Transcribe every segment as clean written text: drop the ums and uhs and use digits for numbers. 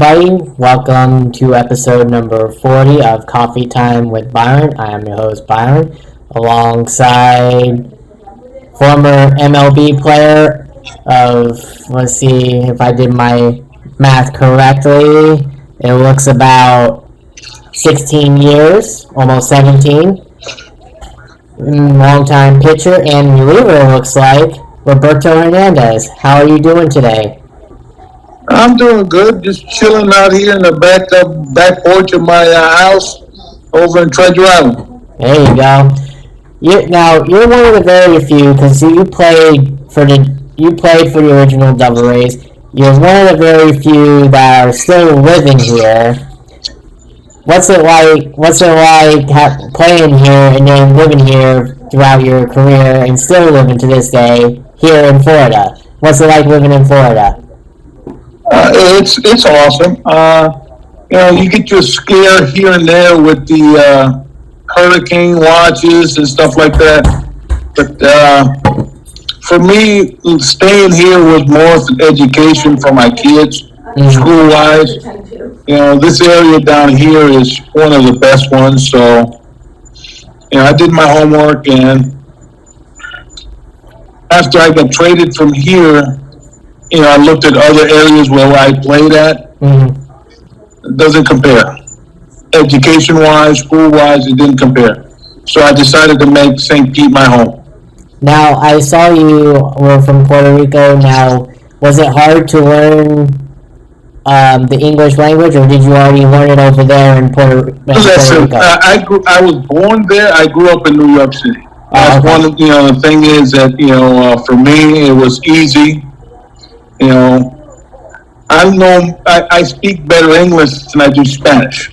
everybody. Welcome to episode number 40 of Coffee Time with Byron. I am your host, Byron, alongside former MLB player of, let's see if I did my math correctly, it looks about 16 years, almost 17. Long-time pitcher and reliever, it looks like, Roberto Hernandez. How are you doing today? I'm doing good. Just chilling out here in the back porch of my house over in Treasure Island. There you go. You're one of the very few because you played for the original Devil Rays. You're one of the very few that are still living here. What's it like playing here and then living here throughout your career and still living to this day here in Florida? What's it like living in Florida? It's awesome. You get your scare here and there with the hurricane watches and stuff like that. But for me, staying here was more of an education for my kids, school-wise. This area down here is one of the best ones. So, I did my homework, and after I got traded from here, I looked at other areas where I played at. It doesn't compare. Education-wise, school-wise, it didn't compare. So I decided to make St. Pete my home. Now, I saw you were from Puerto Rico. Now, was it hard to learn the English language, or did you already learn it over there in Puerto Rico? I was born there. I grew up in New York City. That's one of, the thing is that, for me, it was easy. I speak better English than I do Spanish.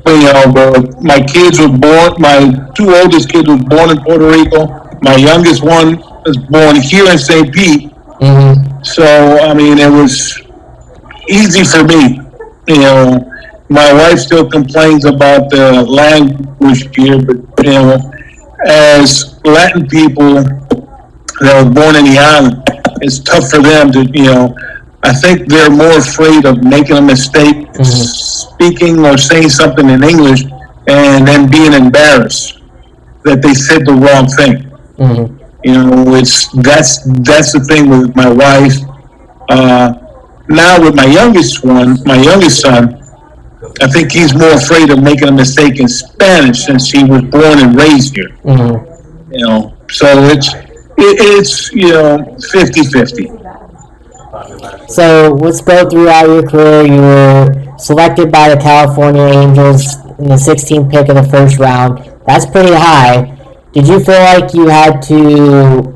But my kids were born, my two oldest kids were born in Puerto Rico. My youngest one was born here in St. Pete. So, it was easy for me. My wife still complains about the language here, but, as Latin people that were born in the island, it's tough for them to, I think they're more afraid of making a mistake, speaking or saying something in English, and then being embarrassed that they said the wrong thing. That's the thing with my wife. Now with my youngest son, I think he's more afraid of making a mistake in Spanish since he was born and raised here. So it's 50-50. So let's go throughout your career. You were selected by the California Angels in the 16th pick of the first round. That's pretty high. Did you feel like you had to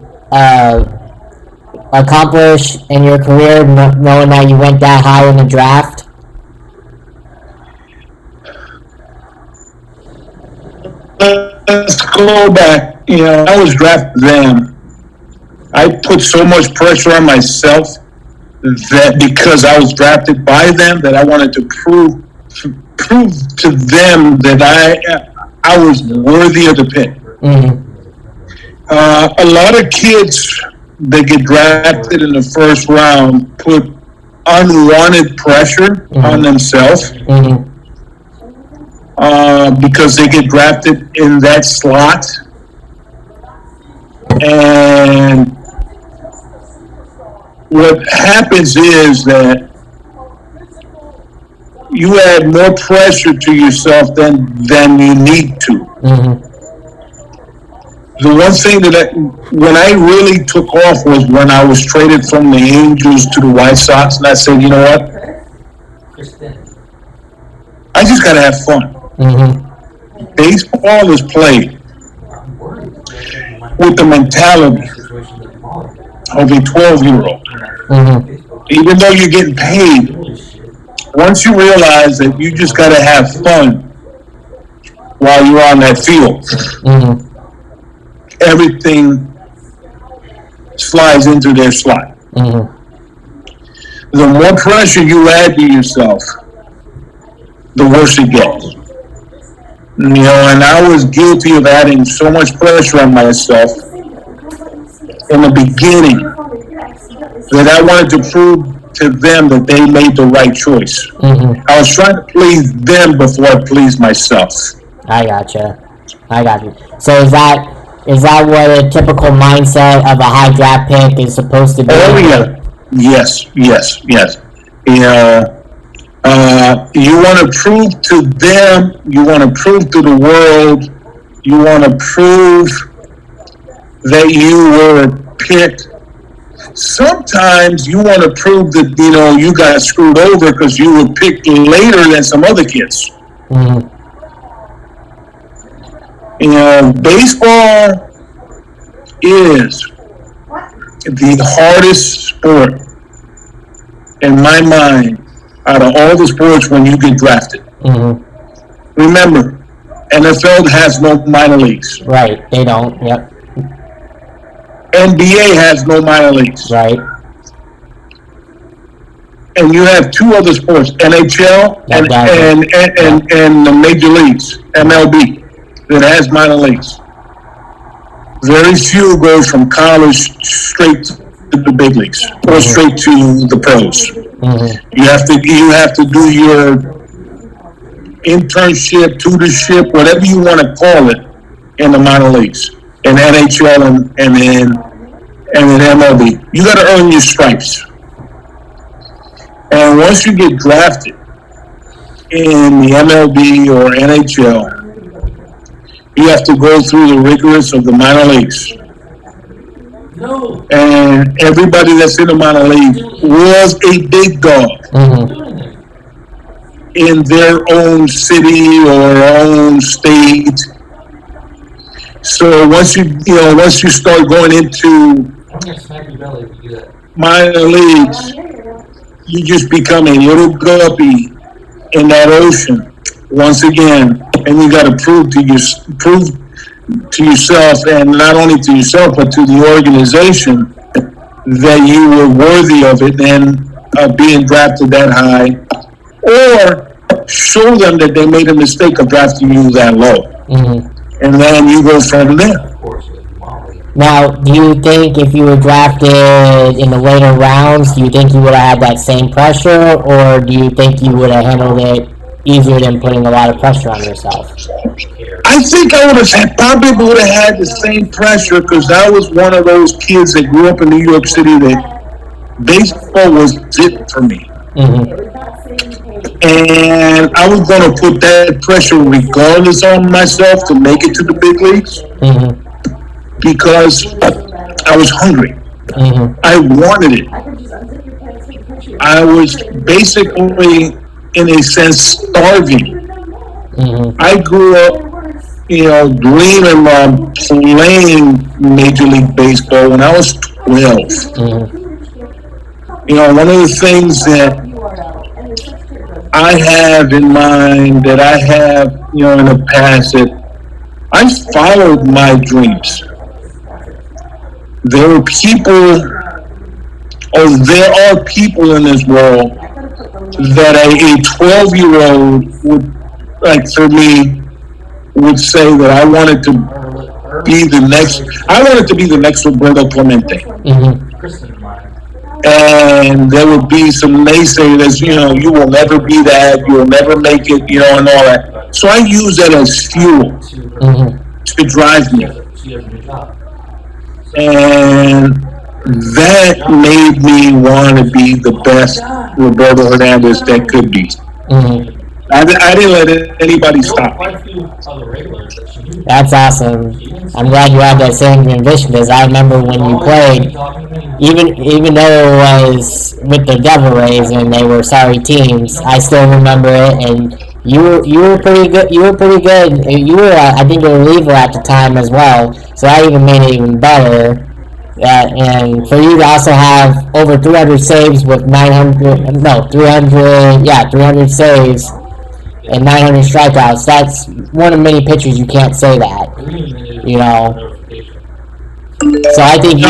accomplish in your career knowing that you went that high in the draft? Let's go back. I was drafted then. I put so much pressure on myself that because I was drafted by them, that I wanted to prove to them that I was worthy of the pick. A lot of kids that get drafted in the first round put unwanted pressure on themselves because they get drafted in that slot. And what happens is that you add more pressure to yourself than you need to. The one thing when I really took off was when I was traded from the Angels to the White Sox, and I said, you know what? I just got to have fun. Baseball is played with the mentality of a 12-year-old. Even though you're getting paid, once you realize that you just got to have fun while you're on that field, everything slides into their slot. The more pressure you add to yourself, the worse it gets. And I was guilty of adding so much pressure on myself in the beginning that I wanted to prove to them that they made the right choice. Mm-hmm. I was trying to please them before I pleased myself. I gotcha. So is that what a typical mindset of a high draft pick is supposed to be? Oh yeah, yes. You know, you want to prove to them, you want to prove to the world, you want to prove that you were picked. Sometimes you want to prove that you got screwed over because you were picked later than some other kids. Mm-hmm. Baseball is the hardest sport in my mind out of all the sports when you get drafted. Mm-hmm. Remember, NFL has no minor leagues. Right, they don't. Yep. NBA has no minor leagues. Right. And you have two other sports, NHL and the major leagues, MLB, that has minor leagues. Very few go from college straight to the big leagues or straight to the pros. Mm-hmm. You have to do your internship, tutorship, whatever you want to call it, in the minor leagues, in NHL and in MLB. You got to earn your stripes. And once you get drafted in the MLB or NHL, you have to go through the rigorous of the minor leagues. And everybody that's in the minor league was a big dog in their own city or own state. So once you start going into minor leagues, you just become a little guppy in that ocean once again, and you got to prove to yourself, and not only to yourself but to the organization, that you were worthy of it and being drafted that high, or show them that they made a mistake of drafting you that low, and then you go from there. Now, do you think if you were drafted in the later rounds, do you think you would have had that same pressure, or do you think you would have handled it easier than putting a lot of pressure on yourself? I think I probably would have had the same pressure because I was one of those kids that grew up in New York City that baseball was it for me. And I was going to put that pressure regardless on myself to make it to the big leagues. Because I was hungry. I wanted it. I was basically, in a sense, starving. I grew up, dreaming of playing Major League Baseball when I was 12. One of the things that I have in mind, that I have, in the past, that I followed my dreams. There are people in this world that a 12-year-old would, like for me, would say that I wanted to be the next Roberto Clemente. And there would be some naysayers, you will never be that, you will never make it, and all that. So I use that as fuel to drive me. And that made me want to be the best Roberto Hernandez that could be. I didn't let anybody stop me. That's awesome. I'm glad you had that same ambition, because I remember when you played, even though it was with the Devil Rays and they were sorry teams, I still remember it, and you were pretty good. You were pretty good. You were, I think, a reliever at the time as well, so that even made it even better. And for you to also have over 300 saves with 300 saves and 900 strikeouts, that's one of many pitchers you can't say that, So I think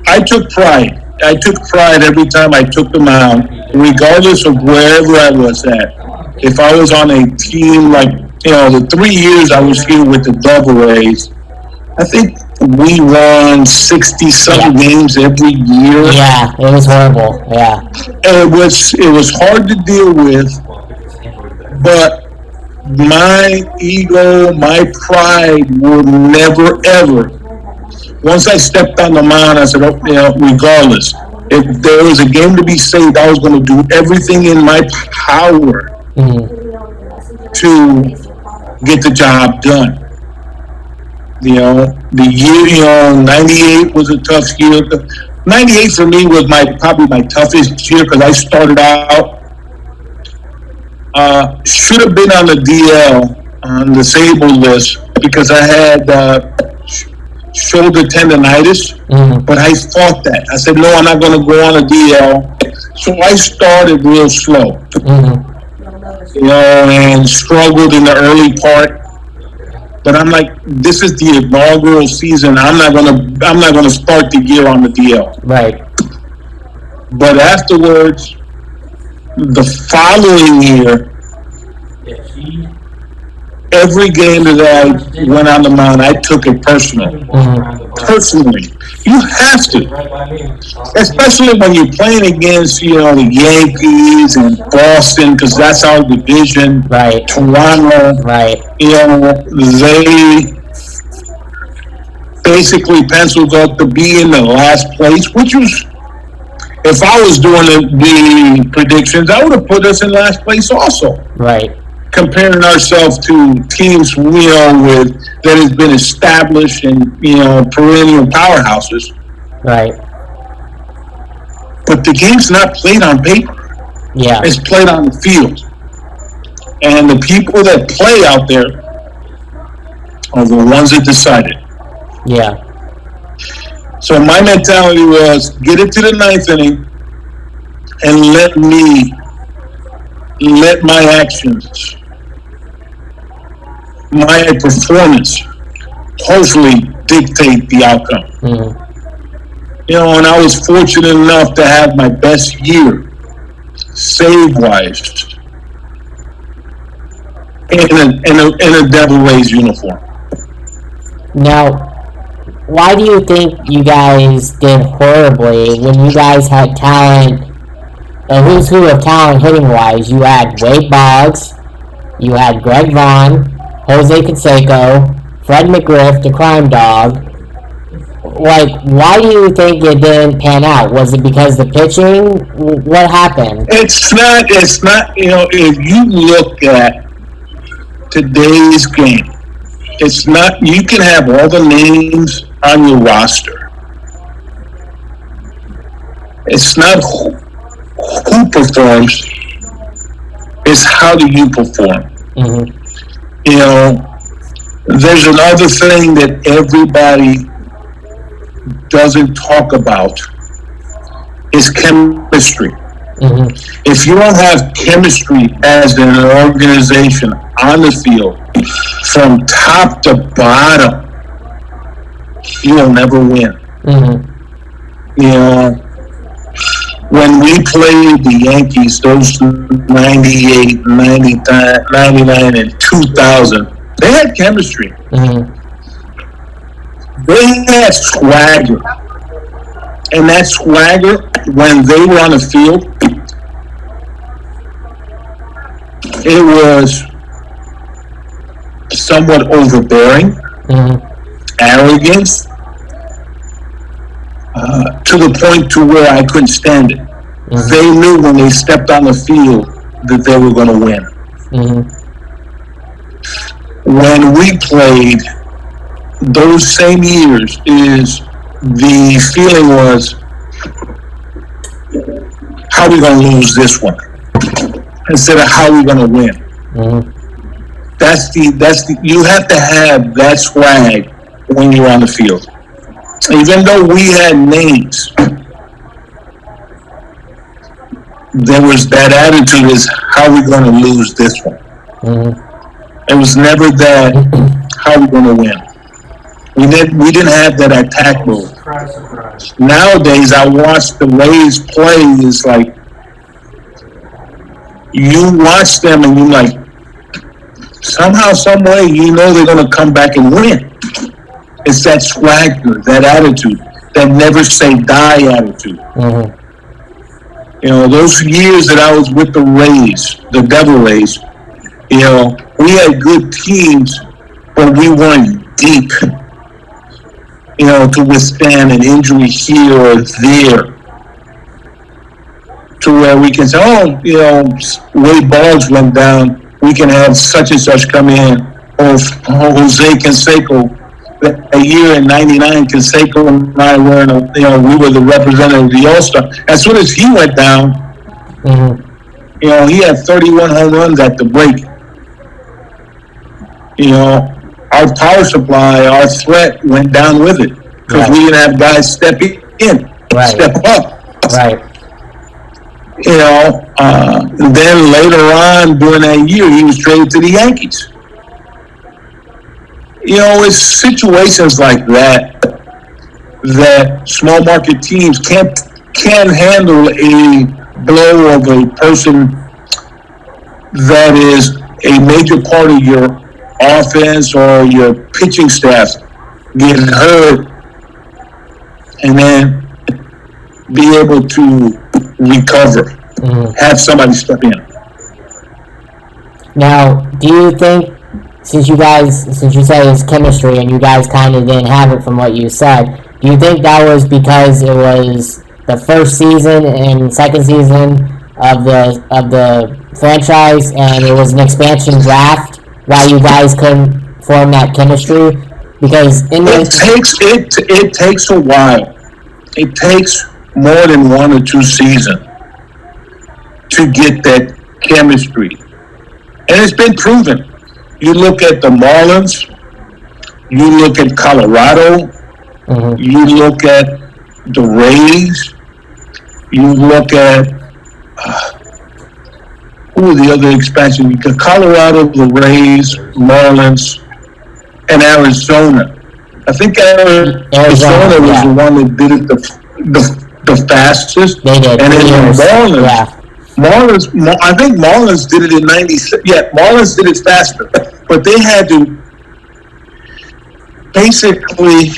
I took pride. I took pride every time I took the mound, regardless of wherever I was at. If I was on a team like, the 3 years I was here with the Devil Rays, I think we won 60 Yeah. some games every year. Yeah, it was horrible. Yeah. It was hard to deal with, but my ego, my pride would never ever. Once I stepped on the mound, I said, oh, regardless, if there was a game to be saved, I was going to do everything in my power Mm-hmm. to get the job done. The year, 98 was a tough year. 98 for me was probably my toughest year because I started out, should have been on the DL, on the disabled list, because I had shoulder tendonitis, but I fought that. I said, no, I'm not going to go on a DL. So I started real slow, and struggled in the early part. But I'm like, this is the inaugural season. I'm not gonna start the year on the DL. Right. But afterwards, the following year, every game that I went on the mound, I took it personal. Personally, you have to, especially when you're playing against the Yankees and Boston, because that's our division. Right. Toronto. Right. They basically penciled up to be in the last place, which was, if I was doing the predictions, I would have put us in last place also. Right. Comparing ourselves to teams, that has been established and, perennial powerhouses. Right. But the game's not played on paper. Yeah. It's played on the field. And the people that play out there are the ones that decide it. Yeah. So my mentality was, get it to the ninth inning and let my actions, my performance, hopefully dictate the outcome. Mm-hmm. And I was fortunate enough to have my best year, save-wise, in a Devil Rays uniform. Now, why do you think you guys did horribly when you guys had talent, a who's who of talent hitting-wise? You had Wade Boggs, you had Greg Vaughn, Jose Canseco, Fred McGriff, the crime dog. Like, why do you think it didn't pan out? Was it because the pitching? What happened? It's not, if you look at today's game, it's not, you can have all the names on your roster. It's not who performs, it's how do you perform. Mm-hmm. There's another thing that everybody doesn't talk about is chemistry. Mm-hmm. If you don't have chemistry as an organization on the field, from top to bottom, you will never win. Mm-hmm. When we played the Yankees, those 98, 99, and 2000, they had chemistry. Mm-hmm. They had swagger. And that swagger, when they were on the field, it was somewhat overbearing, arrogance, to the point to where I couldn't stand it. They knew when they stepped on the field that they were going to win. When we played those same years, the feeling was, how are we going to lose this one? Instead of how are we going to win. You have to have that swag when you're on the field. Even though we had names, there was that attitude is, how are we going to lose this one? It was never that, how are we going to win? We didn't have that attack move. Nowadays, I watch the Rays play. It's like, you watch them and you're like, somehow, some way, they're going to come back and win. It's that swagger, that attitude, that never say die attitude. Mm-hmm. Those years that I was with the Rays, the Devil Rays, we had good teams, but we weren't deep, to withstand an injury here or there. To where we can say, Wade Boggs went down, we can have such and such come in. Or Jose Canseco, a year in '99, Canseco and I were, we were the representative of the All-Star. As soon as he went down, he had 31 home runs at the break. Our power supply, our threat went down with it because we didn't have guys step in, step up. Right. Then later on during that year, he was traded to the Yankees. It's situations like that small market teams can't handle a blow of a person that is a major part of your offense or your pitching staff getting hurt, and then be able to recover, have somebody step in. Now, do you think, since you said it's chemistry and you guys kind of didn't have it from what you said, do you think that was because it was the first season and second season of the franchise and it was an expansion draft why you guys couldn't form that chemistry? Because it takes a while. It takes more than 1 or 2 seasons to get that chemistry. And it's been proven. You look at the Marlins, you look at Colorado, you look at the Rays, you look at who are the other expansions? You got Colorado, the Rays, Marlins, and Arizona. I think Arizona was the one that did it the fastest. They did. And then Marlins, I think Marlins did it in '96. Yeah, Marlins did it faster, but they had to basically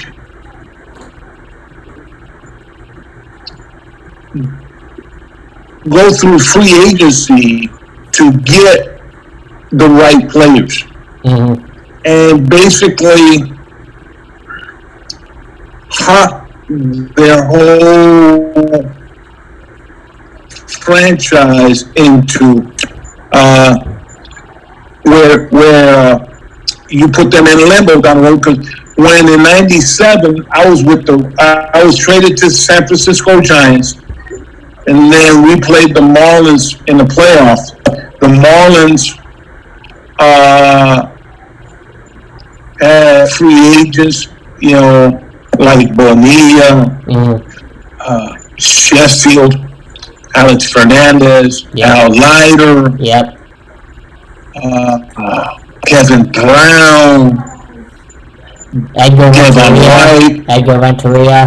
go through free agency to get the right players, and basically their whole franchise into where you put them in limbo down the road. Because when in '97 I was traded to San Francisco Giants, and then we played the Marlins in the playoffs. The Marlins had free agents, like Bonilla, Sheffield, Alex Hernandez, Al Leiter, Kevin Brown, Kevin White, Edgar Renteria,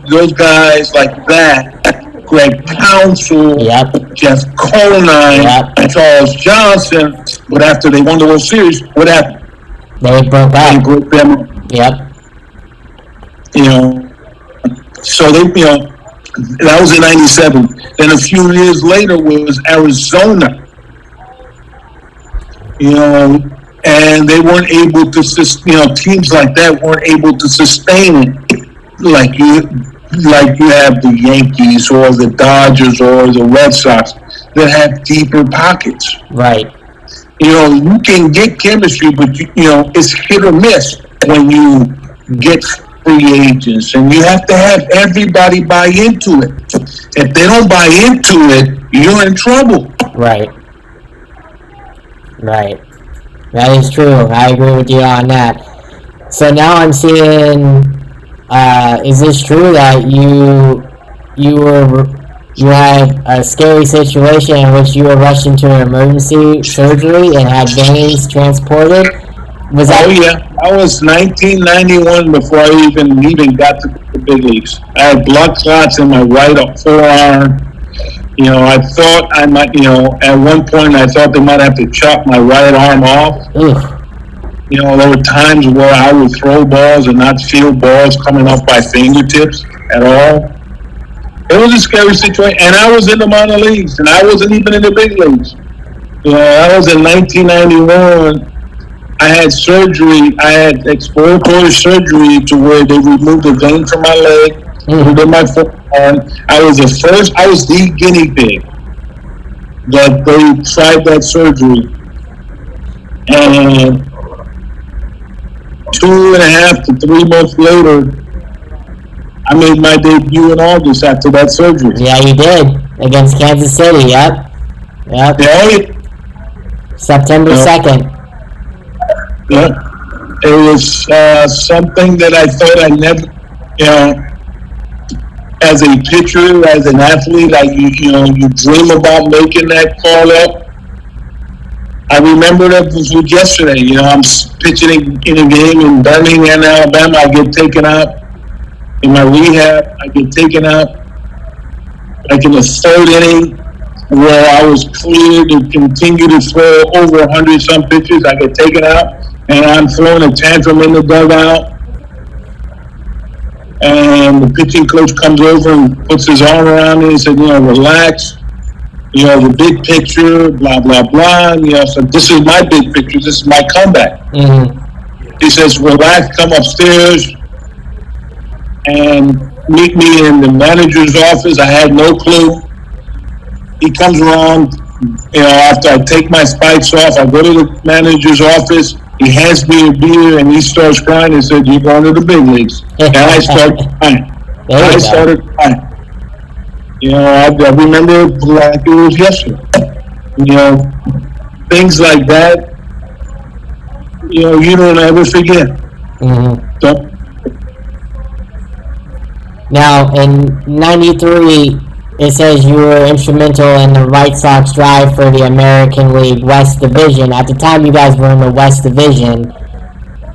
those guys like that. Greg Counsell, Jeff Conine, Charles Johnson. But after they won the World Series, what happened? They broke up. They broke them up. So they, that was in '97. Then a few years later was Arizona. And they weren't able to, teams like that weren't able to sustain it like you have the Yankees or the Dodgers or the Red Sox that have deeper pockets. Right. You can get chemistry, but it's hit or miss when you get free agents, and you have to have everybody buy into it. If they don't buy into it, you're in trouble. Right. That is true. I agree with you on that. So now I'm seeing, is this true that you had a scary situation in which you were rushed into an emergency surgery and had veins transported? Was that? Oh yeah, that was 1991 before I even got to the big leagues. I had blood clots in my right forearm. I thought I might, at one point I thought they might have to chop my right arm off. There were times where I would throw balls and not feel balls coming off my fingertips at all. It was a scary situation, and I was in the minor leagues, and I wasn't even in the big leagues. I was in 1991. I had surgery. I had exploratory surgery to where they removed the vein from my leg, removed my forearm. I was the guinea pig that they tried that surgery. And 2.5 to 3 months later, I made my debut in August after that surgery. Yeah, you did. Against Kansas City, yep. Yeah. September 2nd. Yeah. It was something that I thought I never, as a pitcher, as an athlete, you dream about making that call up. I remember that was yesterday. I'm pitching in a game in Birmingham, Alabama. I get taken out. In my rehab, I get taken out. Like in the third inning, where I was cleared to continue to throw over 100-some pitches, I get taken out. And I'm throwing a tantrum in the dugout. And the pitching coach comes over and puts his arm around me and said, relax. The big picture, blah, blah, blah. So this is my big picture. This is my comeback. He says, relax, come upstairs and meet me in the manager's office. I had no clue. He comes around, after I take my spikes off, I go to the manager's office. He hands me a beer and he starts crying and said, "You're going to the big leagues." And I started crying. I remember it like it was yesterday. Things like that, you don't ever forget. So, now, in 93, it says you were instrumental in the White Sox drive for the American League West Division. At the time, you guys were in the West Division.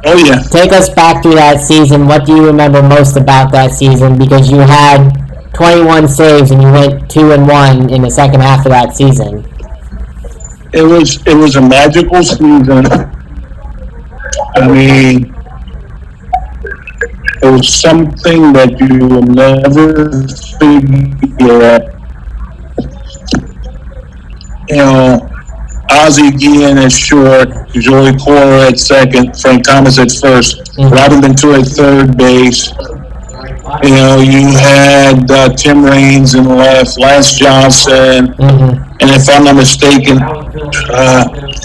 Oh, yeah. Take us back through that season. What do you remember most about that season? Because you had 21 saves and you went 2-1 in the second half of that season. It was a magical season. I mean, it was something that you will never figure. Ozzie Guillen at short, Joey Cora at second, Frank Thomas at first, Robin Ventura at third base. You had Tim Raines in left, Lance Johnson, and if I'm not mistaken,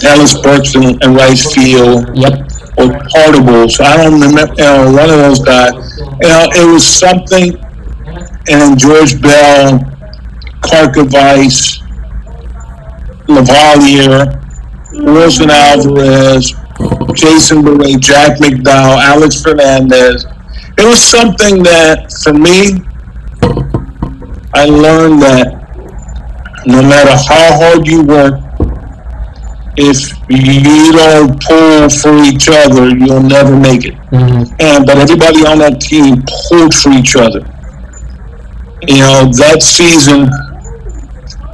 Ellis Burks in right field. Yep. Or Portables. I don't remember one of those guys. It was something. And George Bell, Karkovice, Lavalier, Wilson Alvarez, Jason Beret, Jack McDowell, Alex Fernandez. It was something that, for me, I learned that no matter how hard you work, if you don't pull for each other, you'll never make it. But everybody on that team pulled for each other. That season,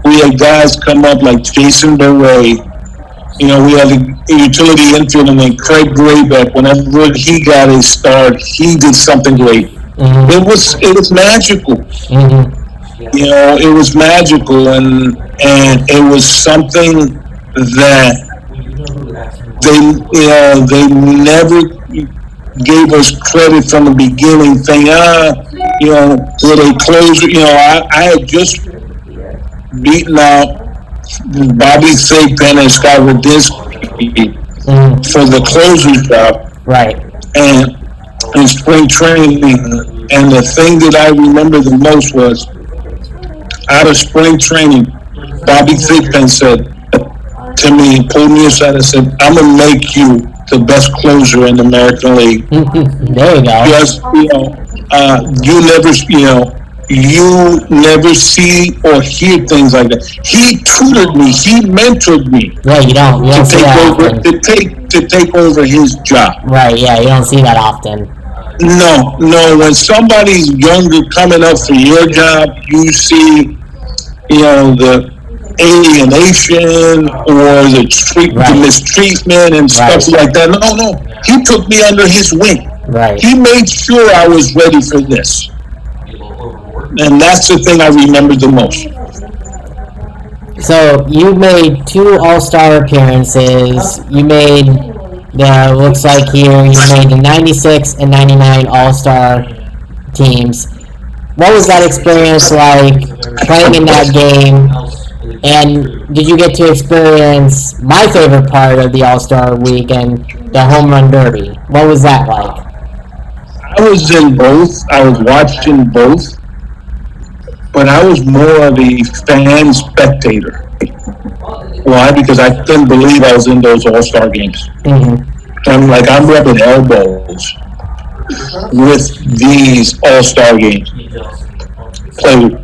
we had guys come up like Jason Beret. We had a utility infielder named Craig Graybeck. Whenever he got a start, he did something great. It was magical. It was magical, and it was something that they never gave us credit from the beginning, saying, will they close? I had just beaten out Bobby Thigpen and Scott Radinsky for the closer's job. Right. And in spring training, and the thing that I remember the most was, out of spring training, Bobby Thigpen said to me, pulled me aside and said, "I'm going to make you the best closer in the American League." There you go. Because, you never see or hear things like that. He tutored me. He mentored me. Yeah, you don't see that often. To take over his job. Right, yeah, you don't see that often. No. When somebody's younger coming up for your job, you see, alienation or the Right. mistreatment and stuff Right. like that. No, no. He took me under his wing. Right. He made sure I was ready for this. And that's the thing I remember the most. So you made two All-Star appearances. You made the looks like here you made the '96 and '99 All-Star teams. What was that experience like playing in that game? And did you get to experience my favorite part of the All-Star weekend, the home run derby? What was that like? I was in both. I was watching both. But I was more of a fan spectator. Why? Because I couldn't believe I was in those All-Star games. I'm rubbing elbows with these All-Star games. Play.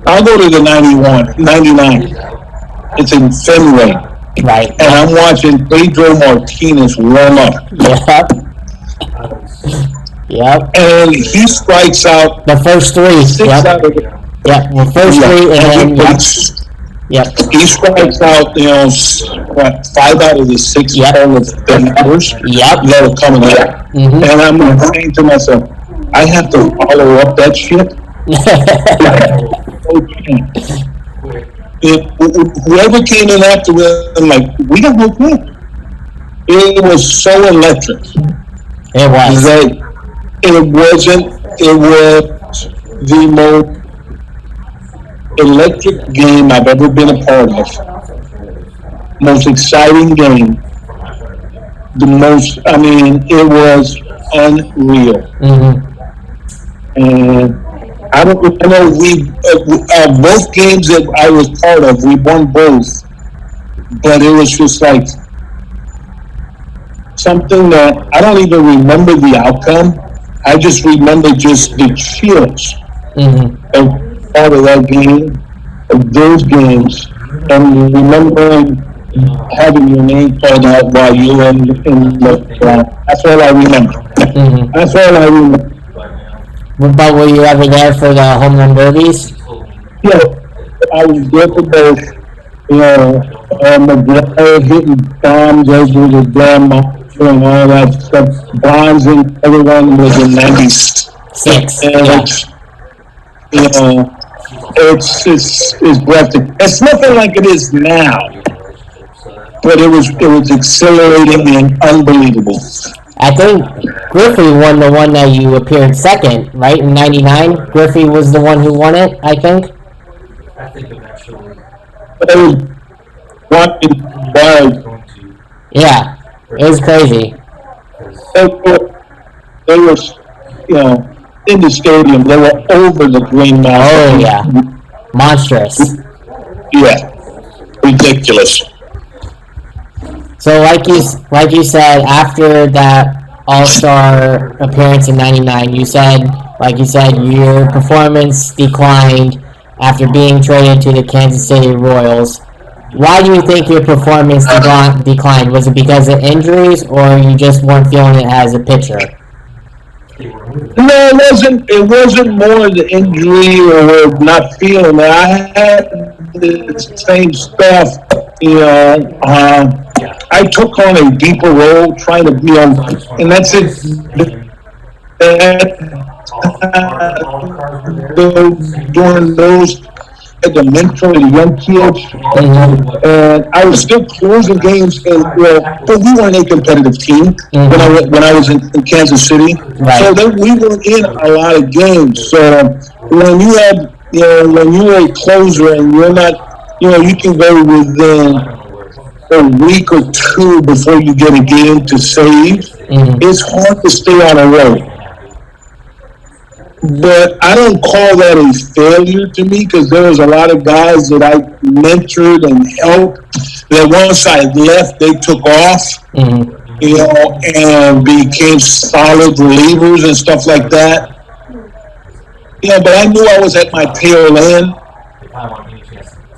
I'll go to the 99. It's in Fenway. Right. And I'm watching Pedro Martinez warm up. Yep. Yep. And he strikes out the first three. Yep. Yep. The first three, and then yep. He strikes out, 5 out of the 6 Hall of Famers that are coming up. And I'm saying to myself, I have to follow up that shit. Whoever came in after him, like, we got no plan. It was so electric. It was. It was the most electric game I've ever been a part of. Most exciting game. It was unreal. And I know both games that I was part of, we won both. But it was just like something that I don't even remember the outcome. I just remember just the chills of part of that game, of those games, and remembering having your name called out while you were in the ground. That's all I remember. That's all I remember. But were you ever there for the home run derbies? Yeah, I was there for both. McGrath hitting bombs over the damn and all that stuff. Bonds and everyone was in '96. It's breathtaking. It's nothing like it is now, but it was exhilarating and unbelievable. I think Griffey won the one that you appeared second, right? In '99, Griffey was the one who won it, I think. But it was watching wild. Yeah, it was crazy. They were, in the stadium. They were over the Green Mountain. Oh yeah, monstrous. Yeah, ridiculous. So like you said, after that All-Star appearance in '99, you said your performance declined after being traded to the Kansas City Royals. Why do you think your performance declined? Was it because of injuries, or you just weren't feeling it as a pitcher? No, it wasn't. It wasn't more the injury or not feeling it. I had the same stuff, I took on a deeper role, trying to be on, and that's it. During those, the mentor the young kids, and I was still closing games, but we weren't a competitive team when I was in Kansas City. Right. So we weren't in a lot of games. So when you had, when you were a closer and you're not, you can go within a week or two before you get a game to save. It's hard to stay on a roll. But I don't call that a failure to me, because there was a lot of guys that I mentored and helped that once I left, they took off, and became solid relievers and stuff like that. But I knew I was at my tail end.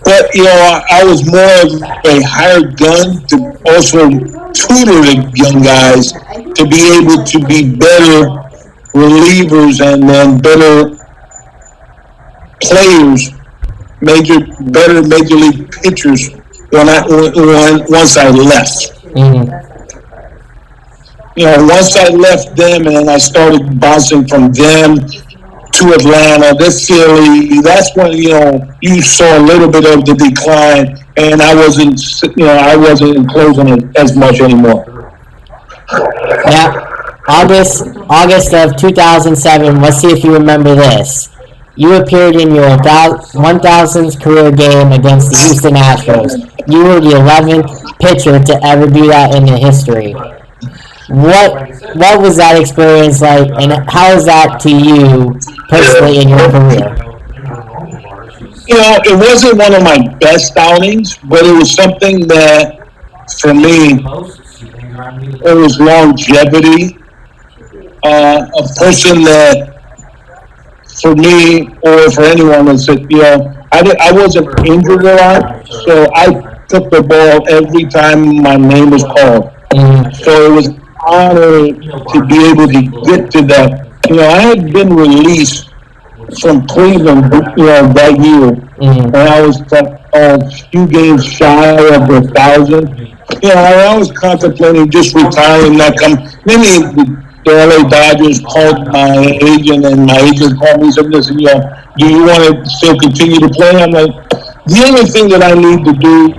But, I was more of a hired gun to also tutor the young guys to be able to be better relievers and then better players better major league pitchers once I left. Mm-hmm. Once I left them and I started bouncing from them to Atlanta, to Philly, that's when you saw a little bit of the decline, and I wasn't closing it as much anymore. Yeah, August of 2007. Let's see if you remember this. You appeared in your 1,000th career game against the Houston Astros. You were the 11th pitcher to ever do that in the history. What was that experience like, and how is that to you personally in your career? It wasn't one of my best outings, but it was something that, for me, it was longevity. A person that, for me or for anyone, that said, I wasn't injured a lot, so I took the ball every time my name was called. So it was an honor to be able to get to that. I had been released from Cleveland, that year, and I was a few games shy of 1,000. I was contemplating just retiring, not come. Then the LA Dodgers called my agent, and my agent called me and said, "Listen, do you want to still continue to play?" I'm like, the only thing that I need to do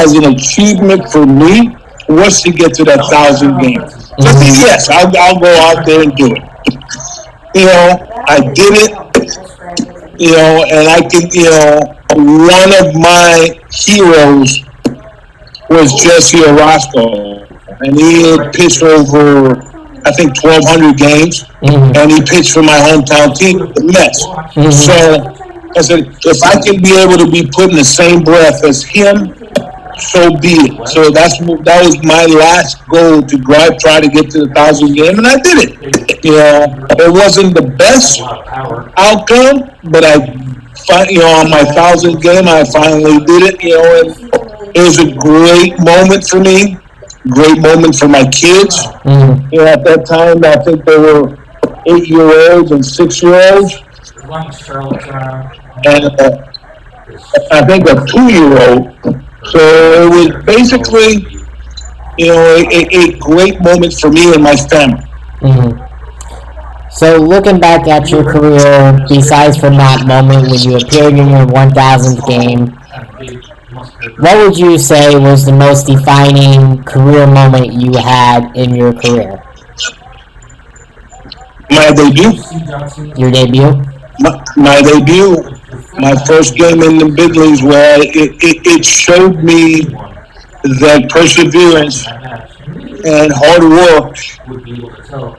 as an achievement for me was to get to that 1,000 games. So I said, yes, I'll go out there and do it. I did it. And I can. One of my heroes was Jesse Orozco, and he had pitched over, I think, 1,200 games, and he pitched for my hometown team, the Mets. So I said, if I can be able to be put in the same breath as him, so be it. So that was my last goal, to try to get to the 1,000 game, and I did it. It wasn't the best outcome, but on my 1,000th game, I finally did it. And it was a great moment for me, great moment for my kids. At that time, I think they were 8-year-olds and 6-year-olds, and I think a 2-year-old. So it was basically, a great moment for me and my family. So looking back at your career, besides from that moment when you appeared in your 1,000th game, what would you say was the most defining career moment you had in your career? My debut. Your debut? My debut. My first game in the big leagues, where it showed me that perseverance and hard work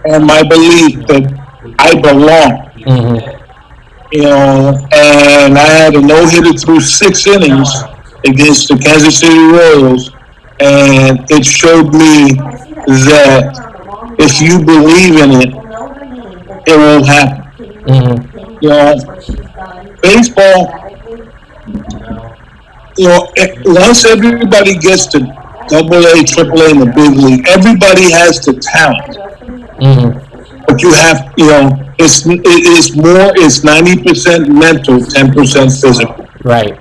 and my belief that I belong. And I had a no-hitter through 6 innings against the Kansas City Royals, and it showed me that if you believe in it, it will happen. Baseball, once everybody gets to AA, AAA, in the big league, everybody has the talent. But you have, it's 90% mental, 10% physical. Right.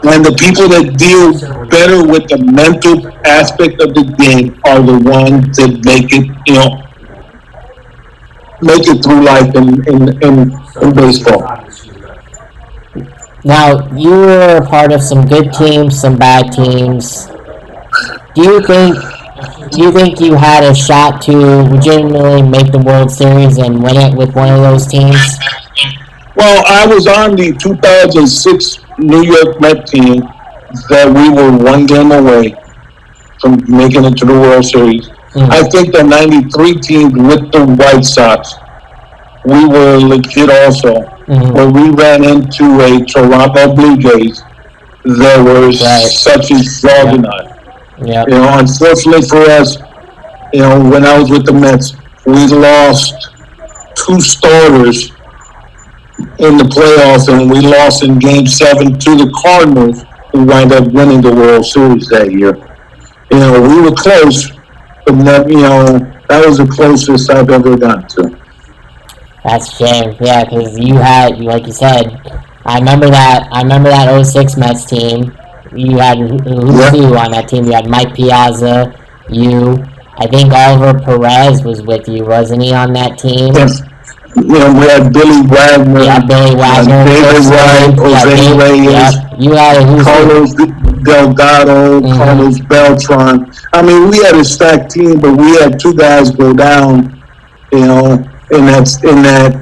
And the people that deal better with the mental aspect of the game are the ones that make it through life in baseball. Now, you were a part of some good teams, some bad teams. Do you think you had a shot to legitimately make the World Series and win it with one of those teams? Well, I was on the 2006 New York Met team that we were one game away from making it to the World Series. I think the 93 team with the White Sox, we were legit also. When we ran into a Toronto Blue Jays that was such a juggernaut. Unfortunately for us, when I was with the Mets, we lost 2 starters in the playoffs, and we lost in Game 7 to the Cardinals, who wound up winning the World Series that year. We were close, but that was the closest I've ever gotten to. That's a shame, yeah, because you had, like you said, I remember that. I remember that '06 Mets team. You had who's Yeah. who on that team? You had Mike Piazza. You. I think Oliver Perez was with you, wasn't he, on that team? Yes. We had Billy Wagner. Yeah, Billy Wagner. David Wright, Jose Reyes. Yep. You had who's Carlos Delgado, Carlos Beltran. I mean, we had a stacked team, but we had two guys go down, in that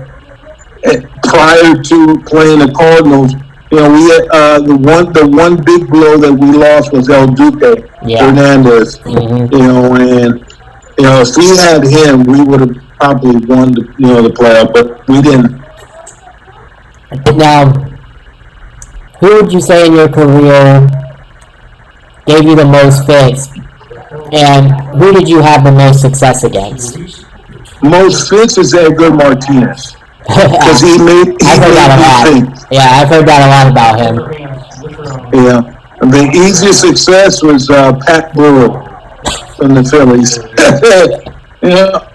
prior to playing the Cardinals. We had the one big blow that we lost was El Duque Hernandez. And if we had him, we would have probably won the playoff, but we didn't. Now, who would you say in your career gave you the most fits, and who did you have the most success against? Most fits is Edgar Martinez. Because he made I've heard that a lot. Yeah, I've heard that a lot about him. Yeah. The easiest success was Pat Burrell from the Phillies.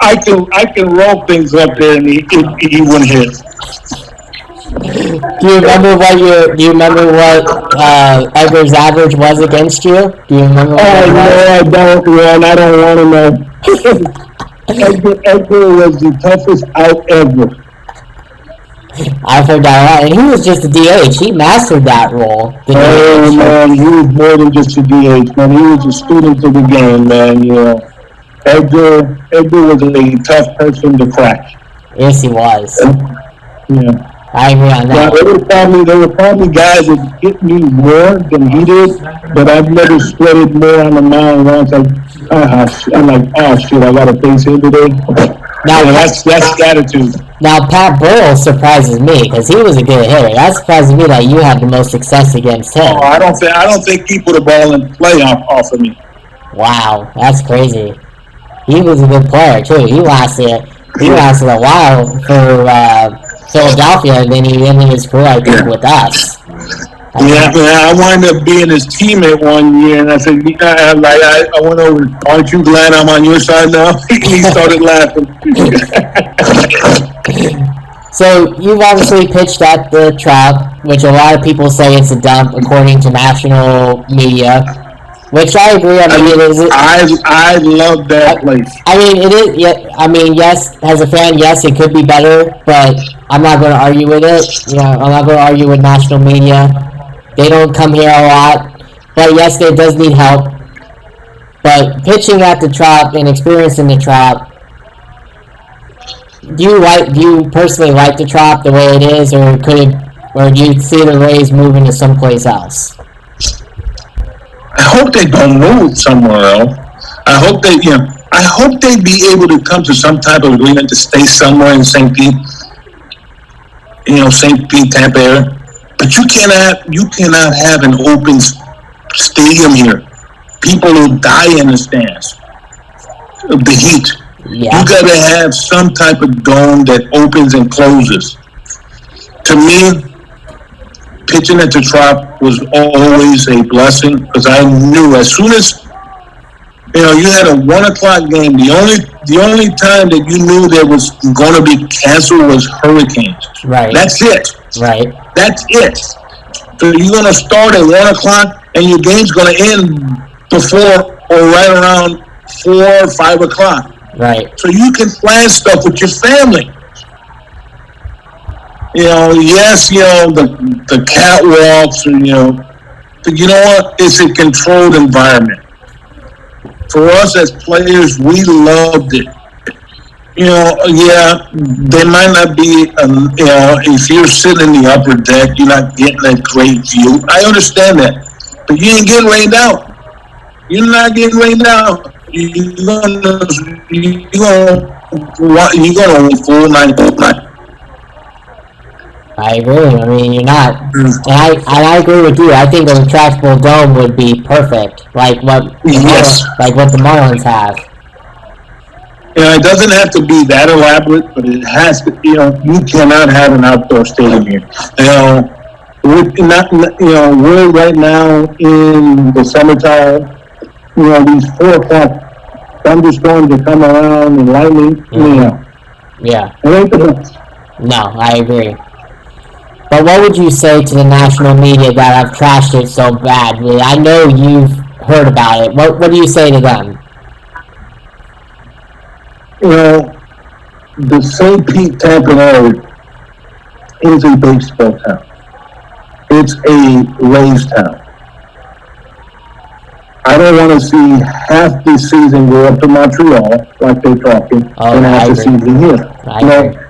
I can roll things up there and he wouldn't hit. Do you remember what Edgar's average was against you? Do you remember? No, I don't. Man, I don't want to know. Edgar was the toughest out ever. I've heard that a lot, and he was just a DH. He mastered that role. Man, he was more than just a DH, man. He was a student of the game, man. Edgar was a tough person to crack. Yes, he was. Yeah. I agree on that. There were probably guys that hit me more than he did, but I've never sweated more on the mound once. I'm like, oh shit, I got to face him today. Now that's the attitude. Now Pat Burrell surprises me because he was a good hitter. That surprises me that you had the most success against him. Oh, I don't think he put a ball in play off of me. Wow, that's crazy. He was a good player too. He lasted a while for Philadelphia, and then he ended his career, I think, with us. I wound up being his teammate one year, and I said, I went over, aren't you glad I'm on your side now? He started laughing. So, you've obviously pitched at the Trop, which a lot of people say it's a dump, according to national media, which I agree. I mean, it is. I love that place. I mean, it is. Yeah, I mean, yes, as a fan, yes, it could be better, but I'm not going to argue with it. I'm not going to argue with national media. They don't come here a lot, but yes, it does need help. But pitching at the Trop and experiencing the Trop, do you personally like the Trop the way it is, or do you see the Rays moving to someplace else? I hope they don't move somewhere else. I hope they'd be able to come to some type of agreement to stay somewhere in St. Pete. St. Pete, Tampa area. But you cannot have an open stadium here. People will die in the stands of the heat. Yeah. You got to have some type of dome that opens and closes. To me, pitching at the Trop was always a blessing because I knew as soon as you had a 1:00 game, the only time that you knew there was going to be canceled was hurricanes. Right. That's it. Right. That's it. So you're going to start at 1:00 and your game's going to end before or right around 4 or 5 o'clock. Right. So you can plan stuff with your family. Yes, the catwalks, but you know what? It's a controlled environment. For us as players, we loved it. There might not be, if you're sitting in the upper deck, you're not getting a great view. I understand that. But you ain't getting rained out. You're not getting rained out. You're gonna full night. I agree. I mean, you're not. And I agree with you. I think a retractable dome would be perfect, like what the Marlins have. It doesn't have to be that elaborate, but it has to. You cannot have an outdoor stadium here. We're right now in the summertime. These 4 o'clock thunderstorms that come around and lightning. Yeah. It ain't the best. No, I agree. But what would you say to the national media that have trashed it so badly? I know you've heard about it. What do you say to them? You know, the St. Pete Tampa area is a baseball town. It's a Rays town. I don't want to see half the season go up to Montreal like they're talking, and half the season here.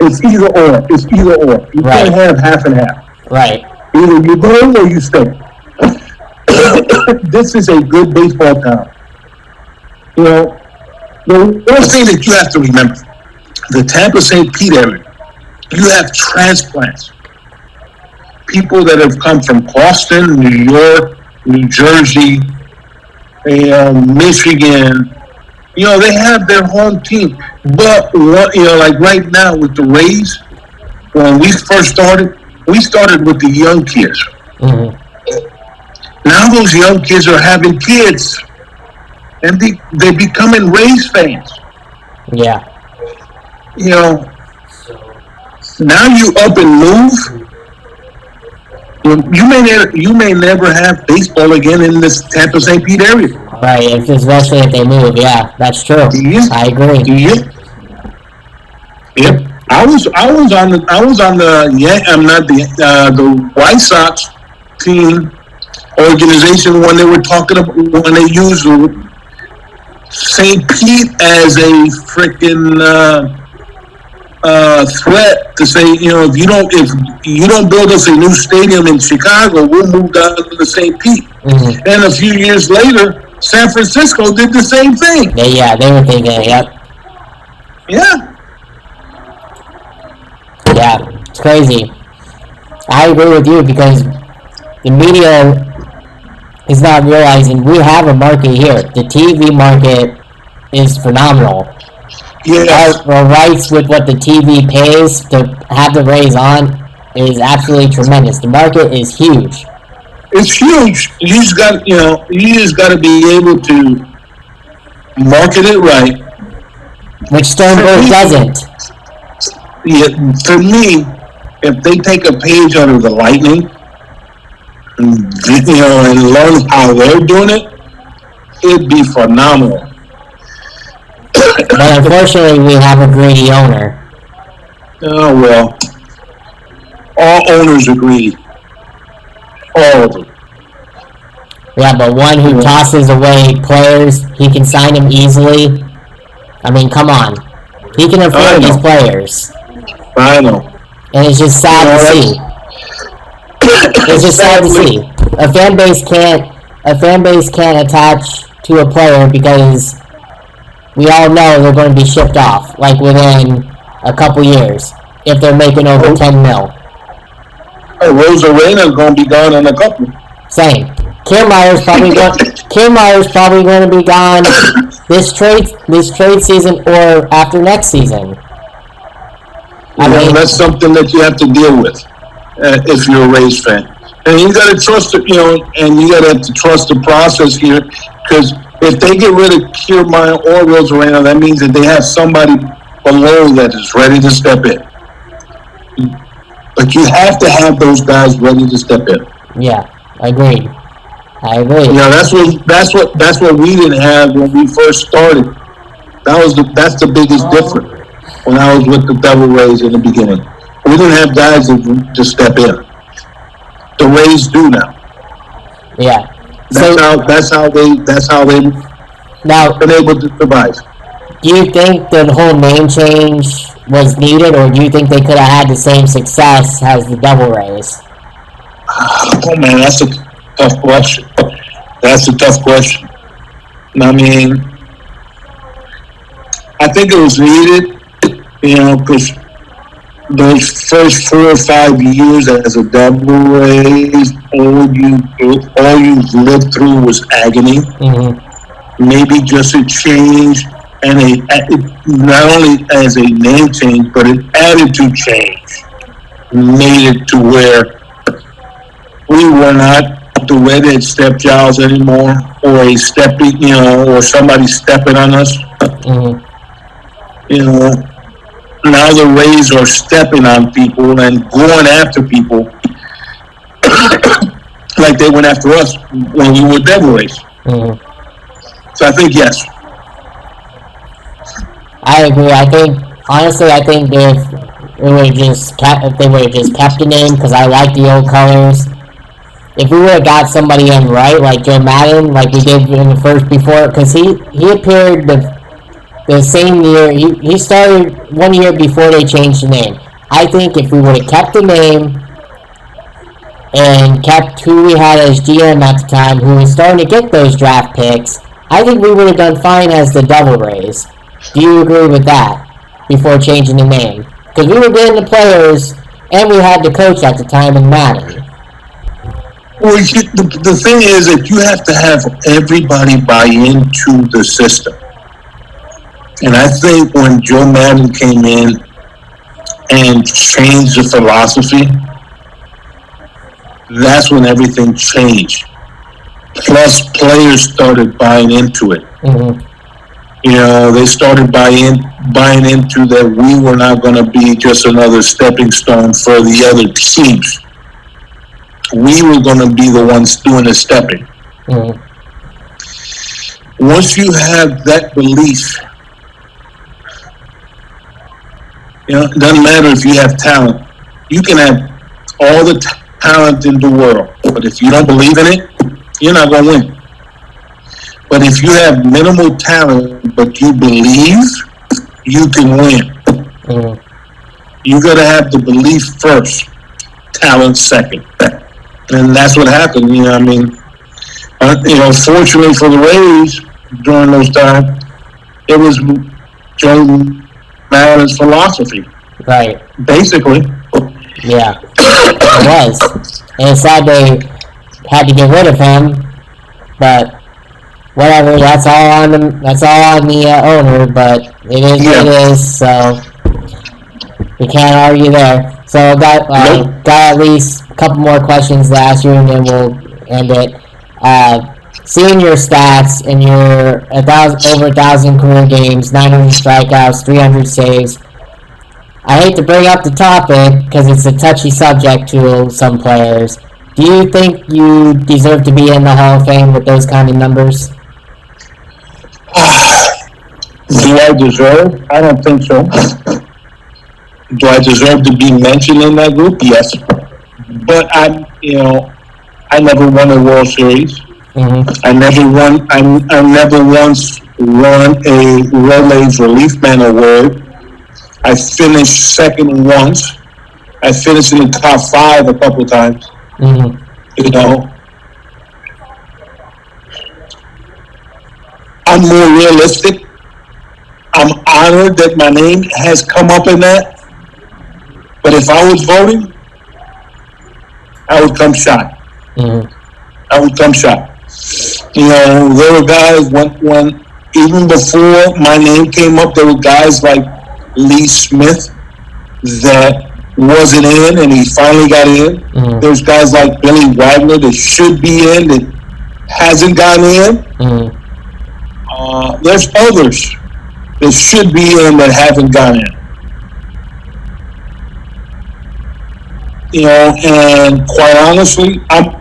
It's either or. It's either or. You can't have half and half. Right. Either you go or you stay. This is a good baseball town. You know, the one thing that you have to remember, the Tampa St. Pete area, you have transplants. People that have come from Boston, New York, New Jersey, Michigan. You know, they have their home team. But, like right now with the Rays, when we first started, we started with the young kids. Mm-hmm. Now those young kids are having kids. And they're becoming Rays fans. Yeah. You know, now you up and move. You may never have baseball again in this Tampa St. Pete area. Right, especially if they move. Yeah, that's true. Yeah. I agree. Yep. I was on the White Sox team organization when they were talking about when they used St. Pete as a freaking threat to say, you know, if you don't build us a new stadium in Chicago, we'll move down to St. Pete. Mm-hmm. And a few years later, San Francisco did the same thing. Yeah, they were thinking, yep. Yeah. Yeah, it's crazy. I agree with you because the media is not realizing we have a market here. The TV market is phenomenal. Yes. Our rights with what the TV pays to have the Rays on is absolutely tremendous. The market is huge. It's huge. You just got to be able to market it right. Which Sternberg doesn't. Yeah, for me, if they take a page out of the Lightning, and learn how they're doing it, it'd be phenomenal. But unfortunately, we have a greedy owner. Oh, well. All owners are greedy. All of them. Yeah, but one who tosses away players, he can sign them easily. I mean, come on. He can afford these players. I know. And it's just sad to see. It's just sad to see. A fan base can't attach to a player because we all know they're going to be shipped off, like within a couple years, if they're making over 10 mil. Rosarena's going to be gone in a couple. Same. Kiermaier's probably going to be gone this trade season or after next season. I mean, that's something that you have to deal with if you're a Rays fan. And you got to trust it, and you got to have to trust the process here, because if they get rid of Kiermaier or Rosarena, that means that they have somebody below that is ready to step in. But you have to have those guys ready to step in. Yeah, agreed. I agree. That's what we didn't have when we first started. That's the biggest difference. When I was with the Devil Rays in the beginning, we didn't have guys to step in. The Rays do now. Yeah. That's how they've now been able to survive. Do you think the whole name change was needed, or do you think they could have had the same success as the Devil Rays? Oh man, that's a tough question. I mean, I think it was needed, because those first 4 or 5 years as a Devil Rays, all you lived through was agony. Mm-hmm. Maybe just a change, and not only as a name change, but an attitude change made it to where we were not the redhead stepchilds anymore, or or somebody stepping on us. Mm-hmm. Now the Rays are stepping on people and going after people they went after us when we were Devil Rays. Mm-hmm. So I think yes. I agree. Honestly, I think if they would have just kept the name, because I like the old colors. If we would have got somebody in right, like Joe Madden, like we did in the first before, because he appeared the same year. He started 1 year before they changed the name. I think if we would have kept the name and kept who we had as GM at the time, who was starting to get those draft picks, I think we would have done fine as the Devil Rays. Do you agree with that? Before changing the name, because we were getting the players, and we had the coach at the time in Madden. Well, the thing is that you have to have everybody buy into the system. And I think when Joe Madden came in and changed the philosophy, that's when everything changed. Plus, players started buying into it. Mm-hmm. You know, they started buying into that we were not going to be just another stepping stone for the other teams. We were going to be the ones doing the stepping. Mm-hmm. Once you have that belief, you know, it doesn't matter if you have talent. You can have all the talent in the world, but if you don't believe in it, you're not going to win. But if you have minimal talent, but you believe, you can win. Mm-hmm. You got to have the belief first, talent second. And that's what happened. You know, I mean, fortunately for the Rays during those times, it was Joe Madden's philosophy. Right. Basically. Yeah. It was. And it's sad they had to get rid of him, but whatever. That's all on the owner. But it is what it is. So we can't argue there. So got at least a couple more questions to ask you, and then we'll end it. Seeing your stats and your over 1,000 career games, 900 strikeouts, 300 saves. I hate to bring up the topic because it's a touchy subject to some players. Do you think you deserve to be in the Hall of Fame with those kind of numbers? Do I deserve? I don't think so. Do I deserve to be mentioned in that group? Yes. But I never won a World Series. Mm-hmm. I never once won a Rolaids Relief Man Award. I finished second once. I finished in the top 5 a couple of times. Mm-hmm. You know, I'm more realistic. I'm honored that my name has come up in that. But if I was voting, I would come shot. Mm-hmm. I would come shot. You know, there were guys when even before my name came up, there were guys like Lee Smith that wasn't in and he finally got in. Mm-hmm. There's guys like Billy Wagner that should be in that hasn't gotten in. Mm-hmm. There's others that should be in that haven't gotten in. You know, and quite honestly, I'm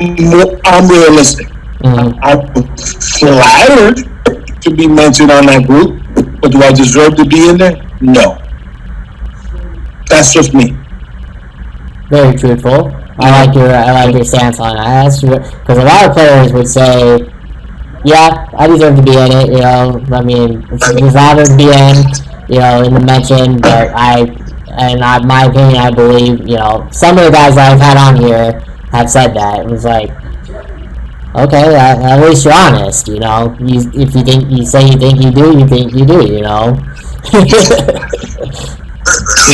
realistic. Mm-hmm. I'm flattered to be mentioned on that group, but do I deserve to be in there? No. That's just me. Very truthful. I like your stance on that. Because a lot of players would say, "Yeah, I deserve to be in it." You know, I mean, it's an honor to be in the mention. But my opinion, I believe, some of the guys that I've had on here have said that. It was like, okay, at least you're honest. You know, if you think you say you think you do, you think you do. You know.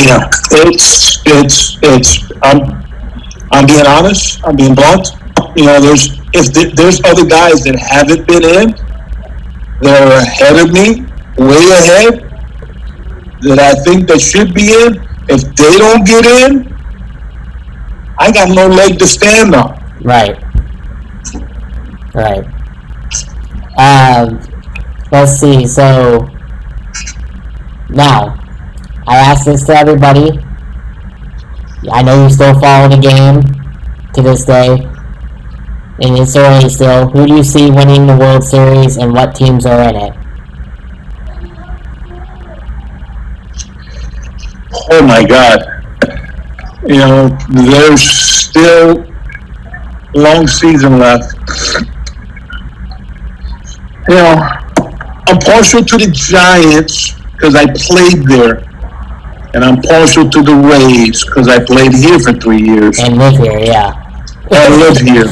Yeah, I'm being honest. I'm being blunt. You know, there's other guys that haven't been in, that are ahead of me, way ahead, that I think that should be in. If they don't get in, I got no leg to stand on. Right. Let's see. So now, I asked this to everybody. I know you still follow the game to this day. And it's early still. Who do you see winning the World Series, and what teams are in it? Oh my God. There's still long season left. I'm partial to the Giants because I played there. And I'm partial to the Rays because I played here for 3 years. And live here, yeah. I live here.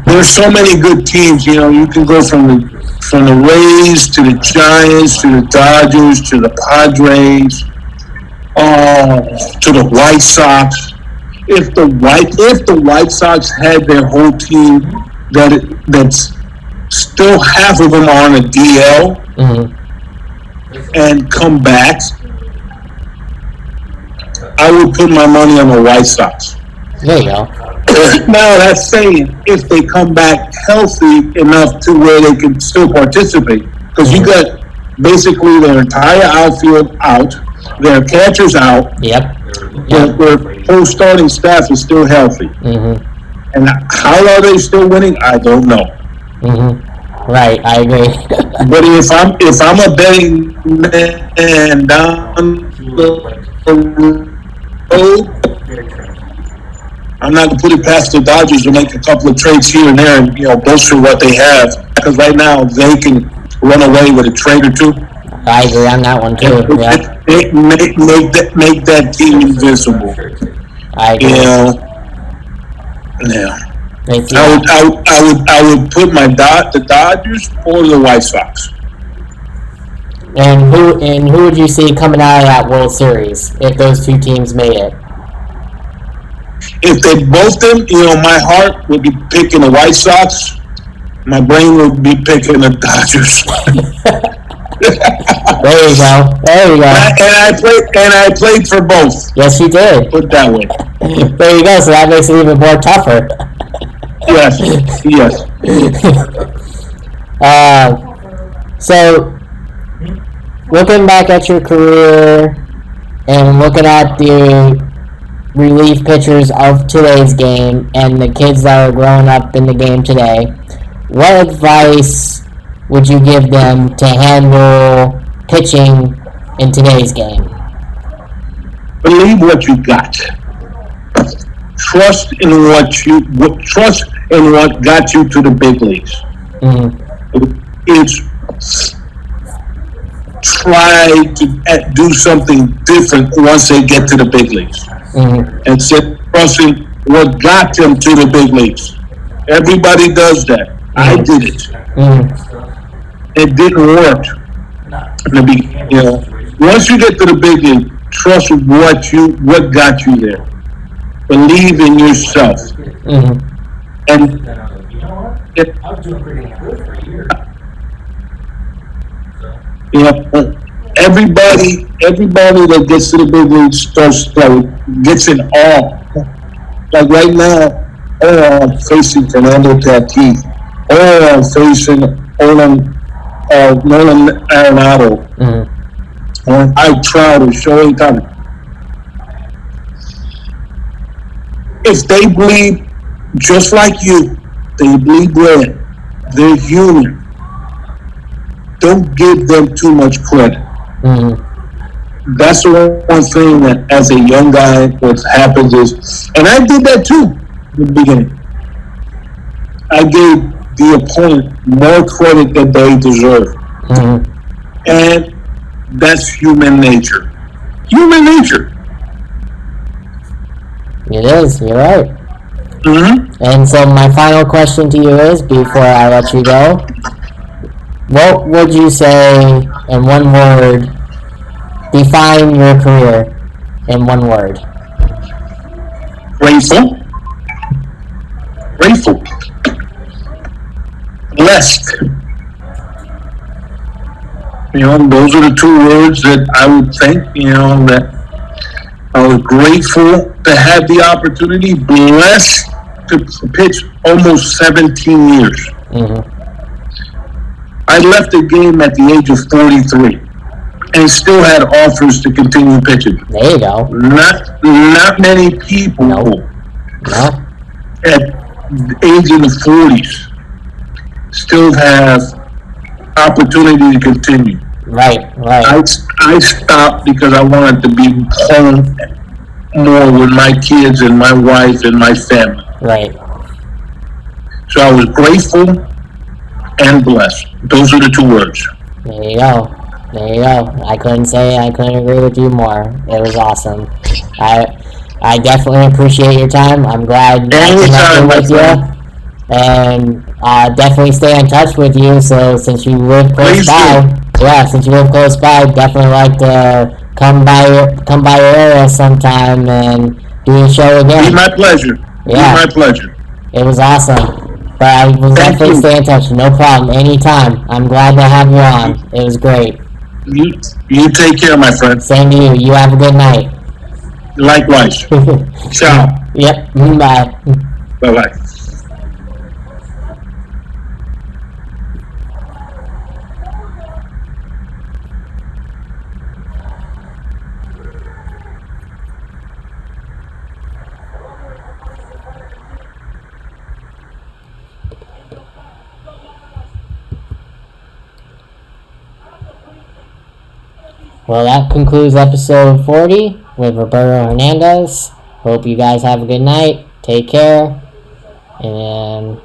There's so many good teams. You can go from the Rays to the Giants to the Dodgers to the Padres, to the White Sox. If the White Sox had their whole team, that's still half of them are on a DL, and come back, I would put my money on the White Sox. There you go. Now that's saying if they come back healthy enough to where they can still participate, because you got basically their entire outfield out, their catchers out. Yep. Their whole starting staff is still healthy. And how are they still winning? I don't know. Right, I agree. But if I'm a betting man down the road, I'm not going to put it past the Dodgers to make a couple of trades here and there and bolster what they have, because right now they can run away with a trade or two. I agree on that one too. Yeah. Make that team invincible. I agree. Yeah. I would put the Dodgers or the White Sox. And who would you see coming out of that World Series if those two teams made it? If they both them, my heart would be picking the White Sox. My brain would be picking the Dodgers. There you go. And I played for both. Yes, you did. Put it that way. There you go. So that makes it even more tougher. Yes. So, looking back at your career and looking at the relief pitchers of today's game and the kids that are growing up in the game today, what advice would you give them to handle pitching in today's game? Believe what you got. Trust in what got you to the big leagues. It's try to do something different once they get to the big leagues. And trusting what got them to the big leagues. Everybody does that. I did it. It didn't work. Once you get to the big league, trust what got you there. Believe in yourself. And I was doing pretty good for a year. Everybody that gets to the big leagues gets in awe. Like right now, I'm facing Fernando Tatis. I'm facing Nolan Arenado. I try to show it time. If they bleed just like you, they bleed red. They're human. Don't give them too much credit. That's the one thing that, as a young guy, what happens is, and I did that too in the beginning. I gave the opponent more credit than they deserve. And that's human nature. Human nature. It is, you're right. And so my final question to you is, before I let you go, what would you say in one word, define your career in one word? Grateful. Blessed. Those are the two words that I would think, that I was grateful to have the opportunity, blessed to pitch almost 17 years. I left the game at the age of 43 and still had offers to continue pitching. There you go. Not many people age in the 40s still have opportunity to continue. Right. I stopped because I wanted to be home more with my kids and my wife and my family. Right. So I was grateful and blessed. Those are the two words. There you go. I couldn't agree with you more. It was awesome. I definitely appreciate your time. I'm glad I connected with you. And definitely stay in touch with you. So since you live close by, definitely like to come by your area sometime and do a show again. Be my pleasure. Yeah. Be my pleasure. It was awesome. But I will definitely stay in touch. No problem. Anytime. I'm glad to have you on. It was great. You take care, my friend. Same to you. You have a good night. Likewise. Ciao. Yep. Bye. Bye-bye. Well, that concludes episode 40 with Roberto Hernandez. Hope you guys have a good night. Take care. And